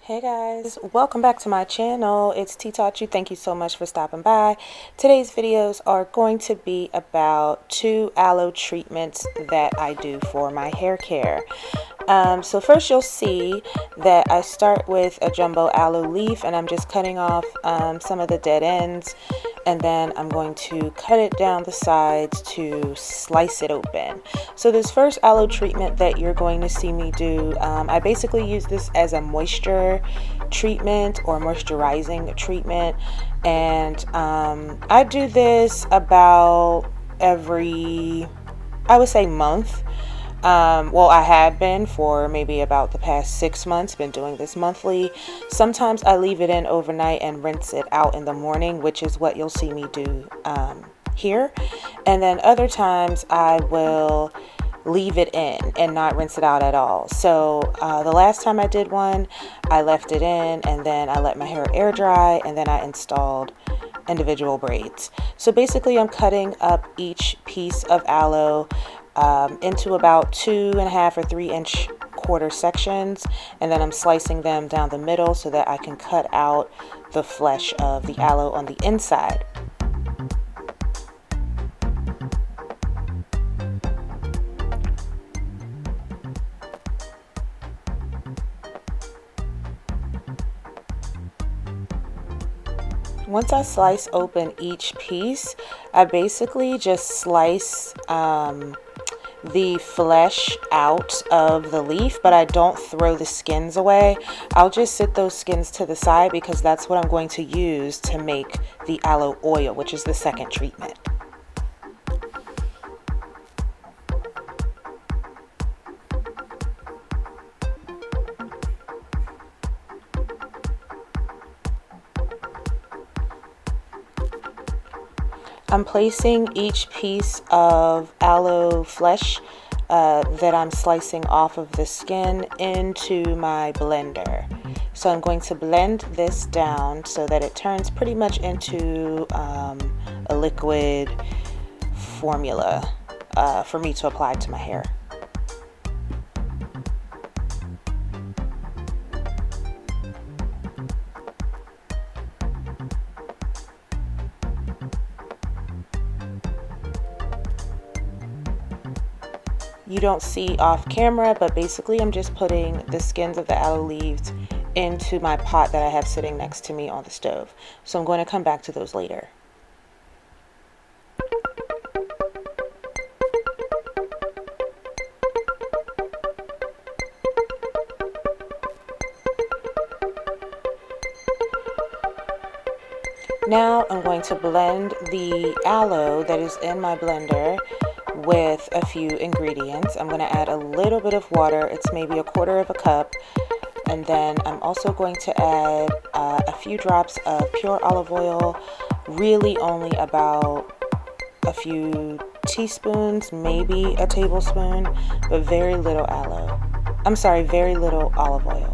Hey guys, welcome back to my channel. It's T Taught You. Thank you so much for stopping by. Today's videos are going to be about 2 aloe treatments that I do for my hair care. So first you'll see that I start with a jumbo aloe leaf and I'm just cutting off some of the dead ends, and then I'm going to cut it down the sides to slice it open. So this first aloe treatment that you're going to see me do, I basically use this as a moisture treatment or moisturizing treatment, and I do this about every, I would say, month. Well, I had been for maybe about the past 6 months, been doing this monthly. Sometimes I leave it in overnight and rinse it out in the morning, which is what you'll see me do here. And then other times I will leave it in and not rinse it out at all. So the last time I did one, I left it in and then I let my hair air dry, and then I installed individual braids. So basically I'm cutting up each piece of aloe into about 2.5 or 3-inch quarter sections, and then I'm slicing them down the middle so that I can cut out the flesh of the aloe on the inside. Once I slice open each piece, I basically just slice the flesh out of the leaf, but I don't throw the skins away. I'll just sit those skins to the side because that's what I'm going to use to make the aloe oil, which is the second treatment. I'm placing each piece of aloe flesh that I'm slicing off of the skin into my blender. So I'm going to blend this down so that it turns pretty much into a liquid formula for me to apply to my hair. You don't see off camera, but basically I'm just putting the skins of the aloe leaves into my pot that I have sitting next to me on the stove. So I'm going to come back to those later. Now I'm going to blend the aloe that is in my blender with a few ingredients. I'm going to add a little bit of water. It's maybe 1/4 cup. And then I'm also going to add a few drops of pure olive oil, really only about a few teaspoons, maybe a tablespoon, but very little aloe. I'm sorry, very little olive oil.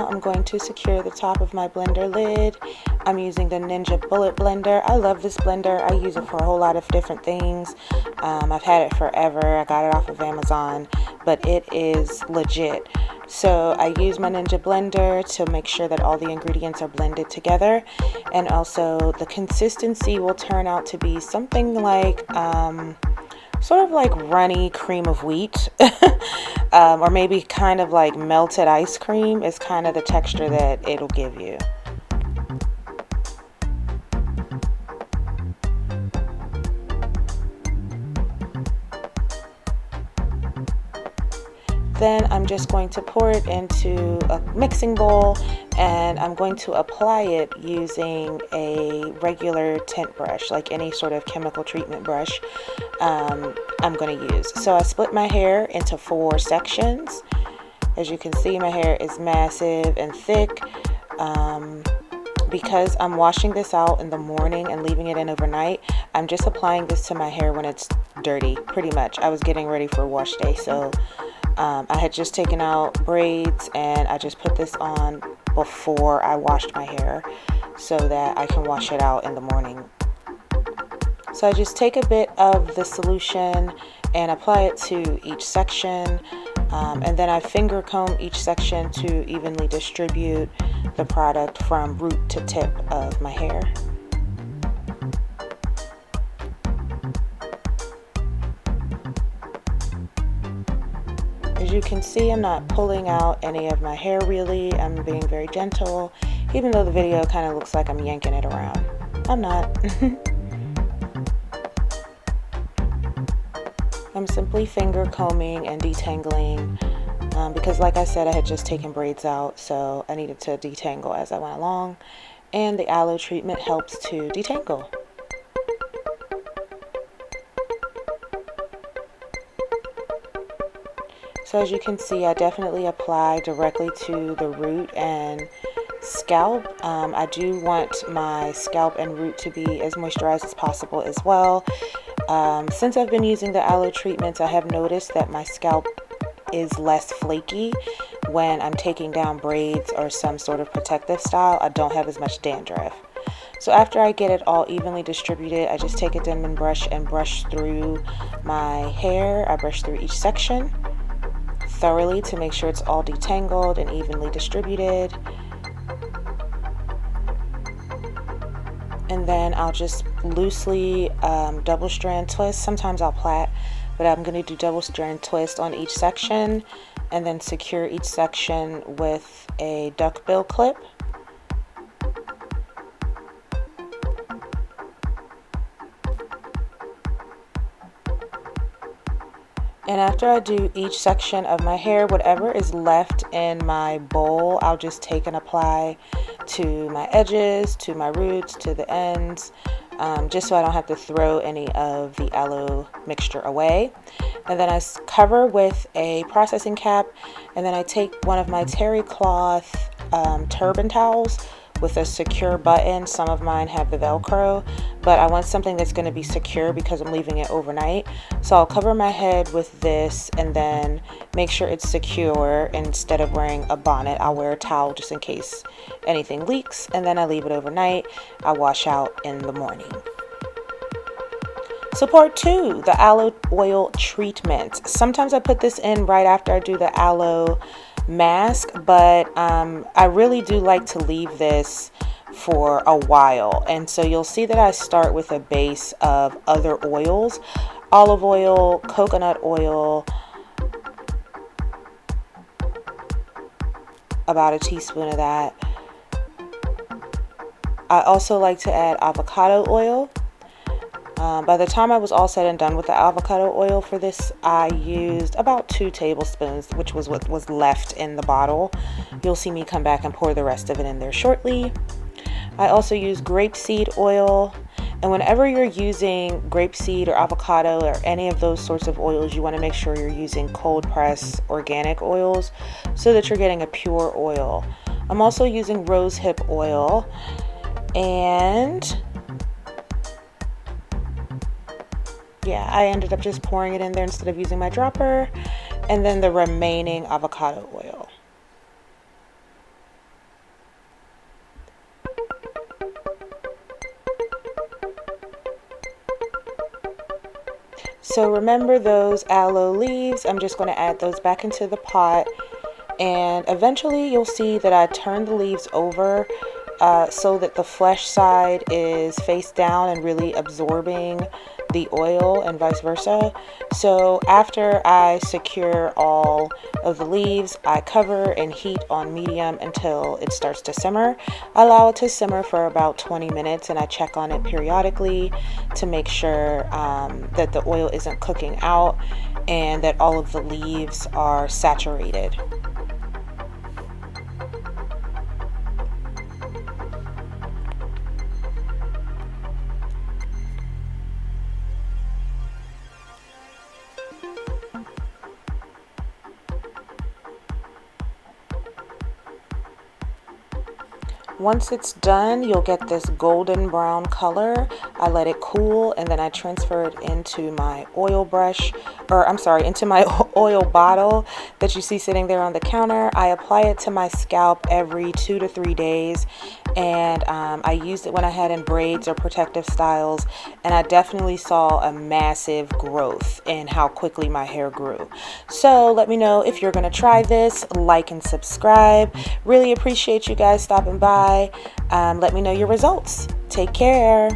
I'm going to secure the top of my blender lid. I'm using the Ninja Bullet blender. I love this blender. I use it for a whole lot of different things. I've had it forever. I got it off of Amazon, but it is legit. So I use my Ninja blender to make sure that all the ingredients are blended together, and also the consistency will turn out to be something like sort of like runny cream of wheat or maybe kind of like melted ice cream is kind of the texture that it'll give you. Then I'm just going to pour it into a mixing bowl, and I'm going to apply it using a regular tint brush, like any sort of chemical treatment brush I'm going to use. So I split my hair into 4 sections. As you can see, my hair is massive and thick. Because I'm washing this out in the morning and leaving it in overnight, I'm just applying this to my hair when it's dirty, pretty much. I was getting ready for wash day, so I had just taken out braids and I just put this on before I washed my hair so that I can wash it out in the morning. So I just take a bit of the solution and apply it to each section, and then I finger comb each section to evenly distribute the product from root to tip of my hair. As you can see, I'm not pulling out any of my hair really. I'm being very gentle, even though the video kind of looks like I'm yanking it around. I'm not. I'm simply finger combing and detangling because, like I said, I had just taken braids out, so I needed to detangle as I went along, and the aloe treatment helps to detangle. So as you can see, I definitely apply directly to the root and scalp. I do want my scalp and root to be as moisturized as possible as well. Since I've been using the aloe treatments, I have noticed that my scalp is less flaky when I'm taking down braids or some sort of protective style. I don't have as much dandruff. So after I get it all evenly distributed, I just take a Denman brush and brush through my hair. I brush through each section thoroughly to make sure it's all detangled and evenly distributed. And then I'll just loosely double strand twist. Sometimes I'll plait, but I'm going to do double strand twist on each section and then secure each section with a duckbill clip. And after I do each section of my hair, whatever is left in my bowl, I'll just take and apply to my edges, to my roots, to the ends, just so I don't have to throw any of the aloe mixture away. And then I cover with a processing cap, and then I take one of my terry cloth turban towels with a secure button. Some of mine have the Velcro, but I want something that's going to be secure because I'm leaving it overnight. So I'll cover my head with this and then make sure it's secure. Instead of wearing a bonnet, I'll wear a towel just in case anything leaks, and then I leave it overnight. I wash out in the morning. So part 2, the aloe oil treatment. Sometimes I put this in right after I do the aloe mask, but I really do like to leave this for a while, and so you'll see that I start with a base of other oils: olive oil, coconut oil, about a teaspoon of that. I also like to add avocado oil. By the time I was all said and done with the avocado oil for this, I used about 2 tablespoons, which was what was left in the bottle. You'll see me come back and pour the rest of it in there shortly. I also use grapeseed oil, and whenever you're using grapeseed or avocado or any of those sorts of oils, you want to make sure you're using cold press organic oils so that you're getting a pure oil. I'm also using rosehip oil, and yeah, I ended up just pouring it in there instead of using my dropper, and then the remaining avocado oil. So remember those aloe leaves, I'm just going to add those back into the pot, and eventually you'll see that I turn the leaves over so that the flesh side is face down and really absorbing the oil, and vice versa. So after I secure all of the leaves, I cover and heat on medium until it starts to simmer. I allow it to simmer for about 20 minutes, and I check on it periodically to make sure that the oil isn't cooking out and that all of the leaves are saturated. Once it's done, you'll get this golden brown color. I let it cool and then I transfer it into my oil brush, or I'm sorry, into my oil bottle that you see sitting there on the counter. I apply it to my scalp every 2 to 3 days, and I used it when I had in braids or protective styles, and I definitely saw a massive growth in how quickly my hair grew. So let me know if you're going to try this. Like and subscribe. Really appreciate you guys stopping by. Let me know your results. Take care.